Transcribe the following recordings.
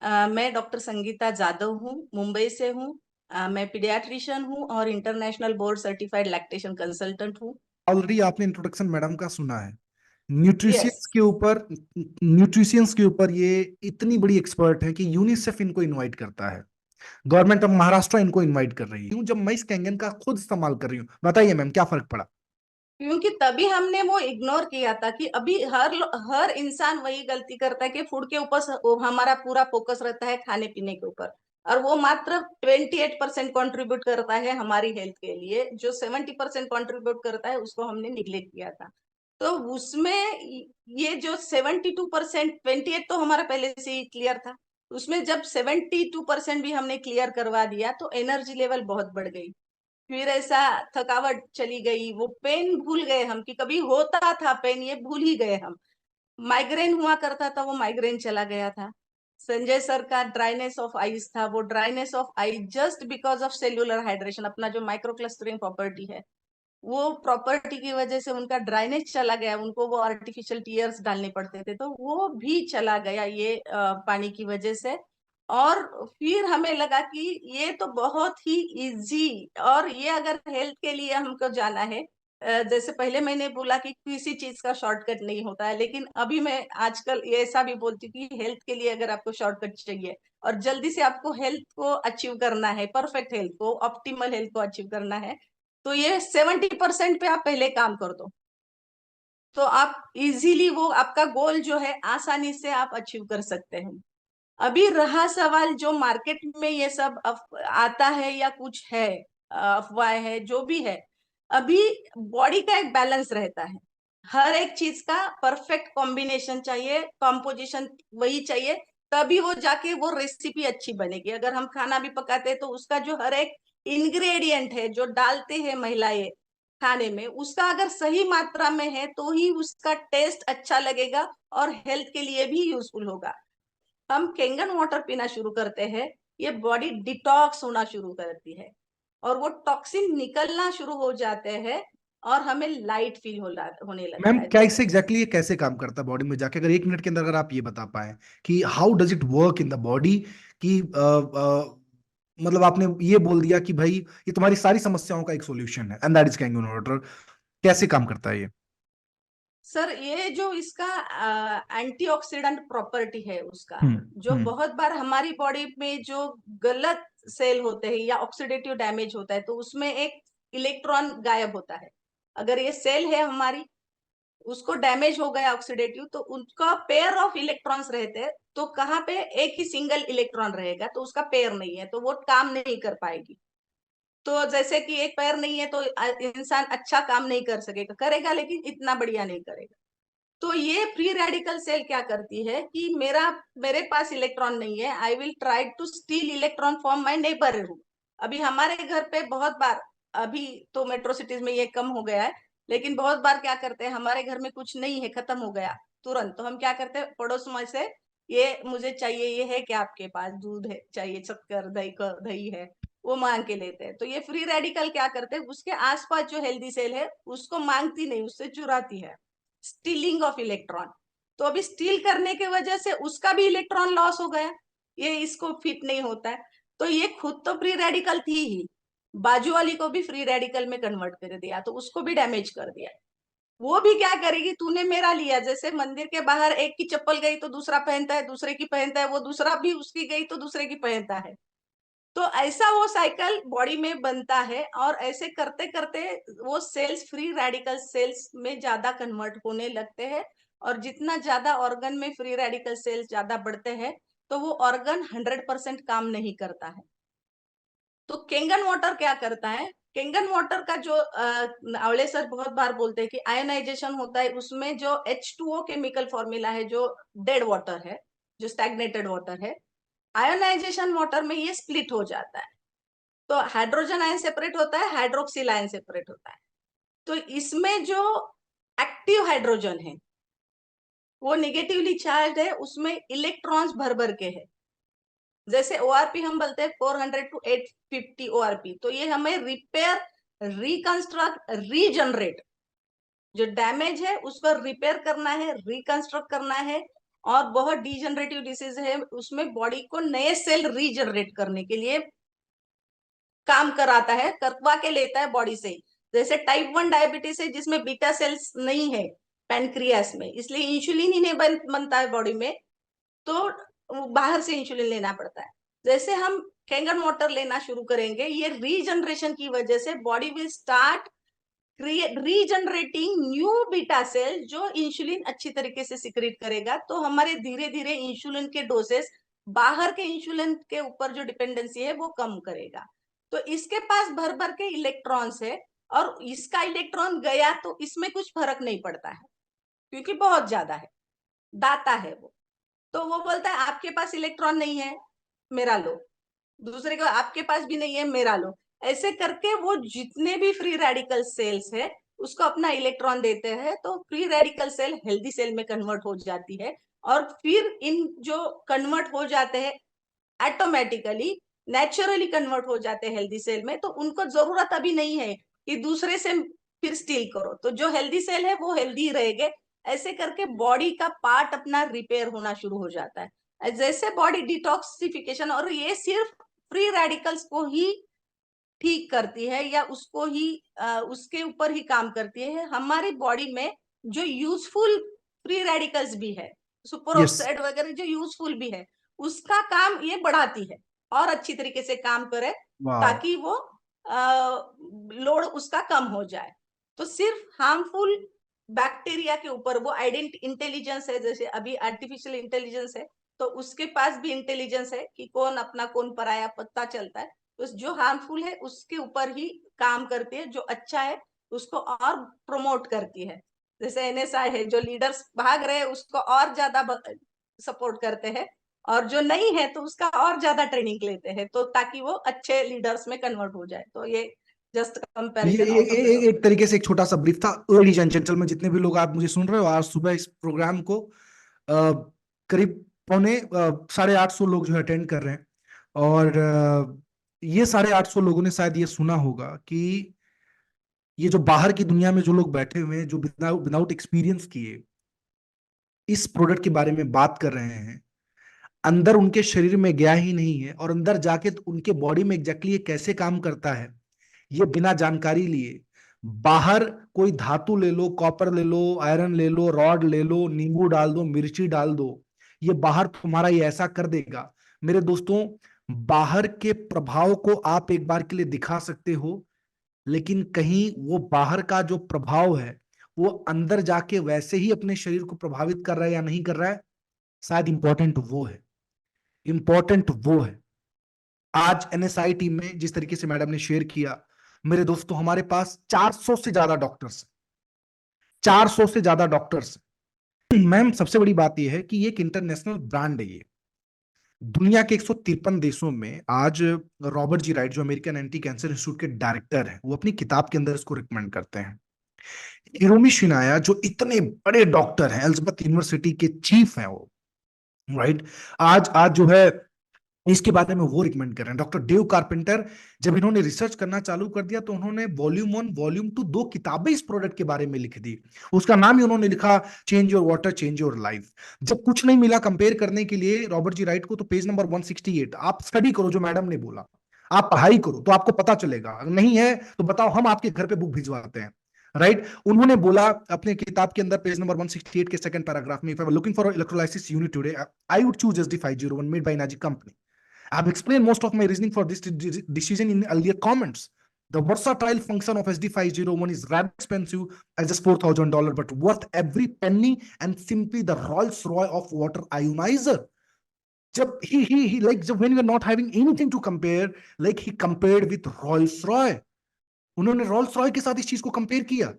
मैं डॉक्टर संगीता जादव हूँ, मुंबई से हूँ। मैं पीडियाट्रिशियन हूँ और international board certified lactation consultant हूँ। ऑलरेडी आपने इंट्रोडक्शन मैडम का सुना है। यस। न्यूट्रिशियंस के ऊपर ये इतनी बड़ी एक्सपर्ट है कि यूनिसेफ इनको इनवाइट करता है। गवर्नमेंट ऑफ महाराष्ट्र इनको इनवाइट कर रही है। जब मैं इस कैंगन का खुद इस्तेमाल कर रही हूँ, बताइए मैम क्या फर्क पड़ा? क्योंकि तभी हमने वो इग्नोर किया था कि अभी हर इंसान वही गलती करता है कि फूड के ऊपर हमारा पूरा फोकस रहता है खाने पीने के ऊपर, और वो मात्र 28% कॉन्ट्रीब्यूट करता है हमारी हेल्थ के लिए। जो 70% कॉन्ट्रीब्यूट करता है उसको हमने निग्लेक्ट किया था। तो उसमें ये जो 72%, 28 तो हमारा पहले से ही क्लियर था। उसमें जब 72% भी हमने क्लियर करवा दिया तो एनर्जी लेवल बहुत बढ़ गई। फिर ऐसा थकावट चली गई, वो पेन भूल गए हम कि कभी होता था पेन, ये भूल ही गए हम। माइग्रेन हुआ करता था, वो माइग्रेन चला गया था। संजय सर का ड्राइनेस ऑफ आईज था, वो dryness of I just because of cellular hydration, अपना जो माइक्रो क्लस्टरिंग प्रॉपर्टी है, वो प्रॉपर्टी की वजह से उनका ड्राइनेस चला गया। उनको वो आर्टिफिशियल टीयर्स डालने पड़ते थे, तो वो भी चला गया ये पानी की वजह से। और फिर हमें लगा कि ये तो बहुत ही इजी, और ये अगर हेल्थ के लिए हमको जाना है, जैसे पहले मैंने बोला कि किसी चीज का शॉर्टकट नहीं होता है, लेकिन अभी मैं आजकल ये ऐसा भी बोलती हूँ कि हेल्थ के लिए अगर आपको शॉर्टकट चाहिए और जल्दी से आपको हेल्थ को अचीव करना है, परफेक्ट हेल्थ को, ऑप्टिमल हेल्थ को अचीव करना है, तो ये 70% पे आप पहले काम कर दो, तो आप इजीली वो आपका गोल जो है आसानी से आप अचीव कर सकते हैं। अभी रहा सवाल जो मार्केट में ये सब आता है या कुछ है, अफवाह है, जो भी है, अभी बॉडी का एक बैलेंस रहता है। हर एक चीज का परफेक्ट कॉम्बिनेशन चाहिए, कॉम्पोजिशन वही चाहिए, तभी वो जाके वो रेसिपी अच्छी बनेगी। अगर हम खाना भी पकाते हैं तो उसका जो हर एक इंग्रेडिएंट है जो डालते हैं महिलाएं खाने में, उसका अगर सही मात्रा में है तो ही उसका टेस्ट अच्छा लगेगा और हेल्थ के लिए भी यूजफुल होगा। हम कैंगन वाटर पीना शुरू करते हैं, ये बॉडी डिटॉक्स होना शुरू करती है और वो टॉक्सिन निकलना शुरू हो जाते हैं और हमें लाइट फील होने लगता मैम है। क्या तो इससे एग्जैक्टली ये कैसे काम करता है बॉडी में जाके, अगर 1 मिनट के अंदर अगर आप ये बता पाए कि how does it work in the body, कि मतलब आपने ये बोल दिया कि भाई ये तुम्हारी सारी समस्याओं का एक सॉल्यूशन है, and that is Kangen water. कैसे काम करता है ये? सर, ये जो इसका एंटीऑक्सीडेंट प्रॉपर्टी है उसका, जो हम्म। बहुत बार हमारी बॉडी में जो गलत सेल होते हैं या ऑक्सीडेटिव डैमेज होता है तो उसमें एक इलेक्ट्रॉन गायब होता है। अगर ये सेल है हमारी, उसको डैमेज हो गया ऑक्सीडेटिव, तो उनका पेयर ऑफ इलेक्ट्रॉन्स रहते हैं, तो कहाँ पे एक ही सिंगल इलेक्ट्रॉन रहेगा, तो उसका पेयर नहीं है तो वो काम नहीं कर पाएगी। तो जैसे कि एक पैर नहीं है तो इंसान अच्छा काम नहीं कर सकेगा, करेगा लेकिन इतना बढ़िया नहीं करेगा। तो ये फ्री रेडिकल सेल क्या करती है कि मेरे पास इलेक्ट्रॉन नहीं है, I will try to steal electron from my neighbourhood. अभी हमारे घर पे बहुत बार, अभी तो मेट्रो सिटीज में ये कम हो गया है, लेकिन बहुत बार क्या करते हैं, हमारे घर में कुछ नहीं है, खत्म हो गया तुरंत, तो हम क्या करते हैं, पड़ोस में से ये मुझे चाहिए, ये है क्या आपके पास, दूध है चाहिए, शक्कर, दही है, वो मांग के लेते हैं। तो ये फ्री रेडिकल क्या करते हैं, उसके आसपास जो हेल्दी सेल है उसको मांगती नहीं, उससे चुराती है, स्टीलिंग ऑफ इलेक्ट्रॉन। तो अभी स्टील करने की वजह से उसका भी इलेक्ट्रॉन लॉस हो गया, ये इसको फिट नहीं होता है। तो ये खुद तो फ्री रेडिकल थी ही, बाजू वाली को भी फ्री रेडिकल में कन्वर्ट कर दिया, तो उसको भी डैमेज कर दिया। वो भी क्या करेगी, तूने मेरा लिया, जैसे मंदिर के बाहर एक की चप्पल गई तो दूसरा पहनता है, दूसरे की पहनता है, वो दूसरा भी उसकी गई तो दूसरे की पहनता है। तो ऐसा वो साइकिल बॉडी में बनता है, और ऐसे करते करते वो सेल्स फ्री रेडिकल सेल्स में ज्यादा कन्वर्ट होने लगते हैं, और जितना ज्यादा ऑर्गन में फ्री रेडिकल सेल्स ज्यादा बढ़ते हैं तो वो ऑर्गन 100% काम नहीं करता है। तो केंगन वाटर क्या करता है, केंगन वाटर का जो आवले सर बहुत बार बोलते हैं कि आयोनाइजेशन होता है, उसमें जो H2O केमिकल फॉर्मूला है, जो डेड वाटर है, जो स्टैग्नेटेड वाटर है, आयोनाइजेशन वाटर में ये स्प्लिट हो जाता है। तो हाइड्रोजन आयन सेपरेट होता है, हाइड्रोक्सिल आयन सेपरेट होता है। तो इसमें जो एक्टिव हाइड्रोजन है वो निगेटिवली चार्ज है, उसमें इलेक्ट्रॉन्स भर भर के है। जैसे ओआरपी हम बोलते हैं 400 टू 850 ओआरपी, तो ये हमें रिपेयर, रिकंस्ट्रक्ट, रीजनरेट, जो डैमेज है उसको रिपेयर करना है, रिकंस्ट्रक्ट करना है, और बहुत डिजनरेटिव डिसीज है, उसमें बॉडी को नए सेल रीजनरेट करने के लिए काम कराता है, करवा के लेता है बॉडी से। जैसे टाइप 1 डायबिटीज है जिसमें बीटा सेल्स नहीं है पैनक्रियास में, इसलिए इंसुलिन ही नहीं बनता है बॉडी में, तो बाहर से इंसुलिन लेना पड़ता है। जैसे हम कैंगर मोटर लेना शुरू करेंगे, ये रीजनरेशन की वजह से body will start regenerating new beta cell जो इंसुलिन अच्छी तरीके से सिक्रेट करेगा। तो हमारे धीरे धीरे इंसुलिन के डोसेस, बाहर के इंसुलिन के ऊपर जो डिपेंडेंसी है वो कम करेगा। तो इसके पास भर भर के इलेक्ट्रॉन्स है, और इसका इलेक्ट्रॉन गया तो इसमें कुछ फर्क नहीं पड़ता है, क्योंकि बहुत ज्यादा है, दाता है वो। तो वो बोलता है आपके पास इलेक्ट्रॉन नहीं है, मेरा लो, दूसरे को आपके पास भी नहीं है, मेरा लो। ऐसे करके वो जितने भी फ्री रेडिकल सेल्स है उसको अपना इलेक्ट्रॉन देते हैं, तो free radical cell healthy cell में कन्वर्ट हो जाती है। और फिर इन जो कन्वर्ट हो जाते हैं ऑटोमेटिकली, नेचुरली कन्वर्ट हो जाते हैं हेल्दी सेल में, तो उनको जरूरत अभी नहीं है कि दूसरे से फिर स्टील करो, तो जो हेल्दी सेल है वो हेल्दी रहेंगे। ऐसे करके बॉडी का पार्ट अपना रिपेयर होना शुरू हो जाता है, जैसे बॉडी डिटॉक्सिफिकेशन। और ये सिर्फ फ्री रेडिकल्स को ही ठीक करती है, या उसको ही उसके ऊपर ही काम करती है। हमारी बॉडी में जो यूजफुल फ्री रेडिकल्स भी है, सुपर यस। ऑक्साइड वगैरह जो यूजफुल भी है, उसका काम ये बढ़ाती है और अच्छी तरीके से काम करे, वाह। ताकि वो लोड उसका कम हो जाए। तो सिर्फ हार्मफुल बैक्टीरिया के ऊपर वो आइडेंट इंटेलिजेंस है, जैसे अभी आर्टिफिशियल इंटेलिजेंस है, तो उसके पास भी इंटेलिजेंस है कि कौन अपना कौन पराया पता चलता है। तो जो हार्मफुल है उसके ऊपर ही काम करती है, जो अच्छा है उसको और प्रमोट करती है। जैसे एनएसआई है, जो लीडर्स भाग रहे हैं उसको और ज्यादा सपोर्ट करते हैं, और जो नहीं है तो उसका और ज्यादा ट्रेनिंग लेते हैं, तो ताकि वो अच्छे लीडर्स में कन्वर्ट हो जाए। तो ये जस्ट ये कंपैरिजन आउट ऑफ द एक टॉपिक। तरीके से एक छोटा सा ब्रीफ था। लेडीज एंड जेंटलमैन, जितने भी लोग आप मुझे सुन रहे हो आज सुबह इस प्रोग्राम को, करीब पौने 850 लोग जो है अटेंड कर रहे हैं। और ये 850 लोगों ने शायद ये सुना होगा कि ये जो बाहर की दुनिया में जो लोग बैठे हुए हैं, जो विदाउट एक्सपीरियंस किए इस प्रोडक्ट के बारे में बात कर रहे हैं, अंदर उनके शरीर में गया ही नहीं है, और अंदर जाके तो उनके बॉडी में एग्जैक्टली ये कैसे काम करता है ये बिना जानकारी लिए, बाहर कोई धातु ले लो, कॉपर ले लो, आयरन ले लो, रॉड ले लो, नींबू डाल दो, मिर्ची डाल दो, ये बाहर तुम्हारा ये ऐसा कर देगा। मेरे दोस्तों, बाहर के प्रभाव को आप एक बार के लिए दिखा सकते हो, लेकिन कहीं वो बाहर का जो प्रभाव है वो अंदर जाके वैसे ही अपने शरीर को प्रभावित कर रहा है या नहीं कर रहा है, शायद इंपॉर्टेंट वो है। इंपॉर्टेंट वो है। आज एनएसआई टीम में जिस तरीके से मैडम ने शेयर किया, मेरे दोस्तों हमारे पास 400 से ज्यादा डॉक्टर्स, 400 से ज्यादा डॉक्टर्स। मैम, सबसे बड़ी बात यह है कि ये एक इंटरनेशनल ब्रांड है। ये दुनिया के 153 देशों में आज रॉबर्ट जी राइट, जो अमेरिकन एंटी कैंसर इंस्टीट्यूट के डायरेक्टर हैं, वो अपनी किताब के अंदर इसको रिकमेंड करते हैं। हिरोमी शिनाया, जो इतने बड़े डॉक्टर हैं, एलिजाबेथ यूनिवर्सिटी के चीफ हैं वो, राइट, आज आज जो है इसके बारे में वो रिकमेंड कर रहे हैं। डॉक्टर डेव कारपेंटर, जब इन्होंने रिसर्च करना चालू कर दिया तो उन्होंने वॉल्यूम 1 वॉल्यूम 2 दो किताबें इस प्रोडक्ट के बारे में लिख दी। उसका नाम ही उन्होंने लिखा, change your water change your life. जब कुछ नहीं मिला कंपेयर करने के लिए रॉबर्ट जी राइट को, तो पेज नंबर 168 आप स्टडी करो जो मैडम ने बोला, आप पढ़ाई करो तो आपको पता चलेगा। नहीं है तो बताओ, हम आपके घर पे बुक भिजवाते हैं, राइट। उन्होंने बोला अपने किताब के अंदर पेज नंबर 168 के सेकंड पैराग्राफ में, if I were looking for electrolysis unit today I would choose SD501 made by energy company. I have explained most of my reasoning for this decision in earlier comments. The versatile function of SD501 is rather expensive at just $4,000, but worth every penny, and simply the Rolls-Royce of water ionizer. जब he like जब when we are not having anything to compare, like he compared with Rolls-Royce. उन्होंने Rolls-Royce के साथ इस चीज को compare किया।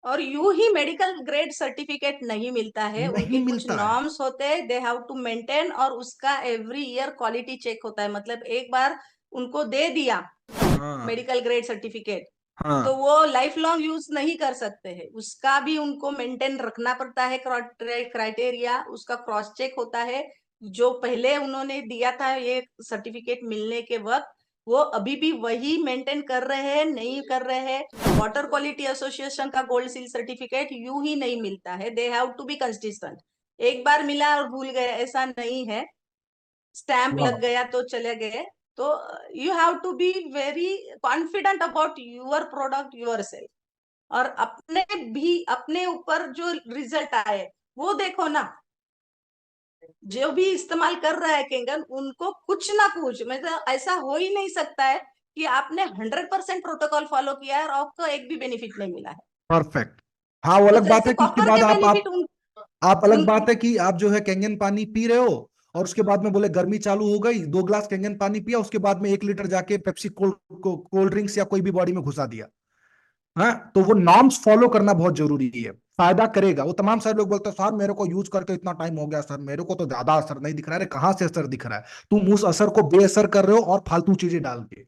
और यूं ही मेडिकल ग्रेड सर्टिफिकेट नहीं मिलता है, नहीं उनके कुछ मिलता है। नॉर्म्स होते हैं, दे हैव टू मेंटेन, और उसका एवरी ईयर क्वालिटी चेक होता है। मतलब एक बार उनको दे दिया हाँ। मेडिकल ग्रेड सर्टिफिकेट, तो हाँ। वो लाइफ लॉन्ग यूज नहीं कर सकते हैं, उसका भी उनको मेंटेन रखना पड़ता है। क्राइटेरिया उसका क्रॉस चेक होता है। जो पहले उन्होंने दिया था ये सर्टिफिकेट मिलने के वक्त, वो अभी भी वही मेंटेन कर रहे हैं, नहीं कर रहे हैं। वाटर क्वालिटी एसोसिएशन का गोल्ड सील सर्टिफिकेट यूं ही नहीं मिलता है, they have to be consistent. एक बार मिला और भूल गए, ऐसा नहीं है। स्टैंप वाह। लग गया तो चले गए। तो you have to be very confident about your product, your self. और अपने भी अपने ऊपर जो रिजल्ट आए वो देखो ना। जो भी इस्तेमाल कर रहा है केंगन, उनको कुछ ना कुछ, मतलब ऐसा हो ही नहीं सकता है कि आपने 100% प्रोटोकॉल फॉलो किया है और आपको एक भी बेनिफिट नहीं मिला है। परफेक्ट। हाँ, वो तो अलग बात जैसे है कि उसके कॉपर बाद के आप बेनिफिट आप उन आप अलग उन बात है कि आप जो है कैंगन पानी पी रहे हो और उसके बाद में बोले गर्मी चालू हो गई, 2 ग्लास कैंगन पानी पिया, उसके बाद में 1 लीटर जाके पेप्सी कोल्ड ड्रिंक्स या कोई भी बॉडी में घुसा दिया। हाँ, तो वो नॉर्म्स फॉलो करना बहुत जरूरी है। फायदा करेगा। वो तमाम सारे लोग बोलते हैं सर मेरे को यूज करके इतना टाइम हो गया, सर मेरे को तो ज्यादा असर नहीं दिख रहा है। अरे कहाँ से असर दिख रहा है? तुम उस असर को बेअसर कर रहे हो और फालतू चीजें डाल के।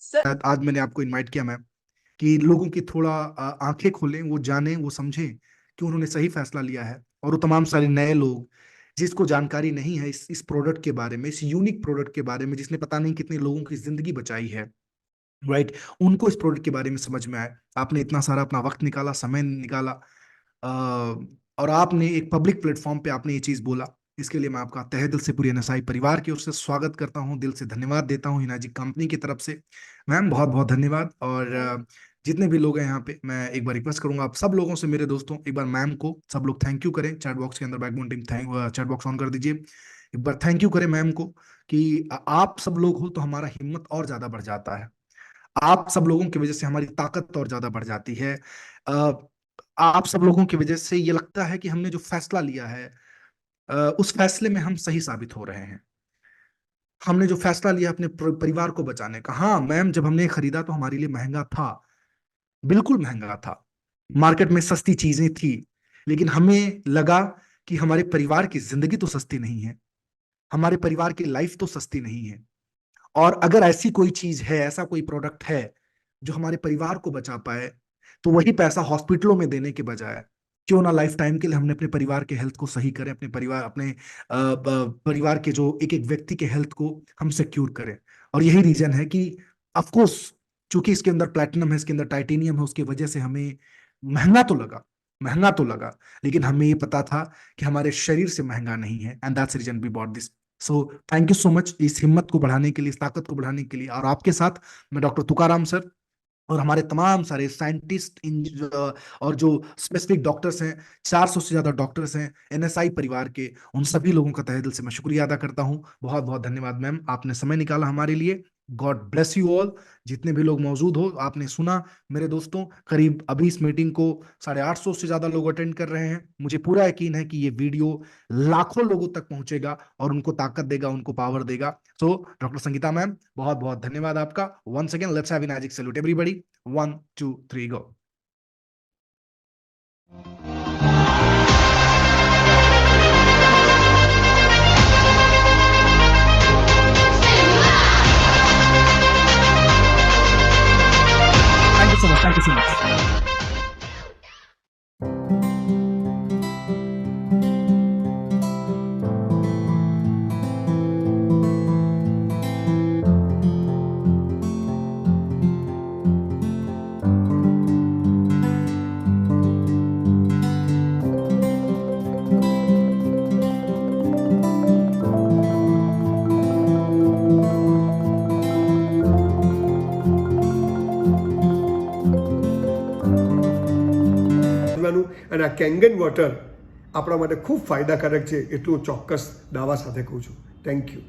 सर। आज मैंने आपको इनवाइट किया मैम कि लोगों की थोड़ा आंखें खोलें, वो जानें, वो समझें कि उन्होंने सही फैसला लिया है। और वो तमाम सारे नए लोग जिसको जानकारी नहीं है इस प्रोडक्ट के बारे में, इस यूनिक प्रोडक्ट के बारे में, जिसने पता नहीं कितने लोगों की जिंदगी बचाई है, राइट, उनको इस प्रोडक्ट के बारे में समझ में आए। आपने इतना सारा अपना वक्त निकाला, समय निकाला, और आपने एक पब्लिक प्लेटफॉर्म पे आपने ये चीज बोला। इसके लिए मैं आपका तहे दिल से पूरी एनएसआई परिवार की ओर से स्वागत करता हूँ, दिल से धन्यवाद देता हूँ हिना जी कंपनी की तरफ से। मैम बहुत बहुत धन्यवाद। और जितने भी लोग हैं यहाँ पे, मैं एक बार रिक्वेस्ट करूंगा आप सब लोगों से, मेरे दोस्तों, एक बार मैम को सब लोग थैंक यू करें। चैट बॉक्स के अंदर backbone team thank chat box on कर दीजिए। एक बार थैंक यू करें मैम को कि आप सब लोग हो तो हमारा हिम्मत और ज्यादा बढ़ जाता है। आप सब लोगों की वजह से हमारी ताकत और ज्यादा बढ़ जाती है। अ, आप सब लोगों की वजह से ये लगता है कि हमने जो फैसला लिया है, उस फैसले में हम सही साबित हो रहे हैं। हमने जो फैसला लिया अपने परिवार को बचाने का, हाँ मैम, जब हमने खरीदा तो हमारे लिए महंगा था, बिल्कुल महंगा था। मार्केट में सस्ती चीजें थी, लेकिन हमें लगा कि हमारे परिवार की जिंदगी तो सस्ती नहीं है, हमारे परिवार की लाइफ तो सस्ती नहीं है। और अगर ऐसी कोई चीज है, ऐसा कोई प्रोडक्ट है जो हमारे परिवार को बचा पाए, तो वही पैसा हॉस्पिटलों में देने के बजाय क्यों ना लाइफ टाइम के लिए हमने अपने परिवार के हेल्थ को सही करें, अपने परिवार, अपने परिवार के जो एक एक व्यक्ति के हेल्थ को हम सिक्योर करें। और यही रीजन है कि ऑफ कोर्स, चूंकि इसके अंदर प्लैटिनम है, इसके अंदर टाइटेनियम है, उसकी वजह से हमें महंगा तो लगा, महंगा तो लगा, लेकिन हमें ये पता था कि हमारे शरीर से महंगा नहीं है। And that's reason we bought this. So thank you so much इस हिम्मत को बढ़ाने के लिए, इस ताकत को बढ़ाने के लिए। और आपके साथ मैं डॉक्टर तुकाराम सर और हमारे तमाम सारे साइंटिस्ट और जो स्पेसिफिक डॉक्टर्स हैं, 400 से ज्यादा डॉक्टर्स हैं एनएसआई परिवार के, उन सभी लोगों का तहे दिल से मैं शुक्रिया अदा करता हूं। बहुत बहुत धन्यवाद मैम, आपने समय निकाला हमारे लिए। God bless you all. जितने भी लोग मौजूद हो, आपने सुना मेरे दोस्तों, करीब अभी इस मीटिंग को 850 से ज्यादा लोग अटेंड कर रहे हैं। मुझे पूरा यकीन है कि ये वीडियो लाखों लोगों तक पहुंचेगा और उनको ताकत देगा, उनको पावर देगा। सो डॉक्टर संगीता मैम, बहुत बहुत धन्यवाद आपका। Once again let's have a magic salute everybody. 1 2 3 go. Thank you so much, thank you so much. અને આ કેંગન વોટર આપણા માટે ખૂબ ફાયદાકારક છે એટલું ચોક્કસ દાવા સાથે કહું છું. Thank you.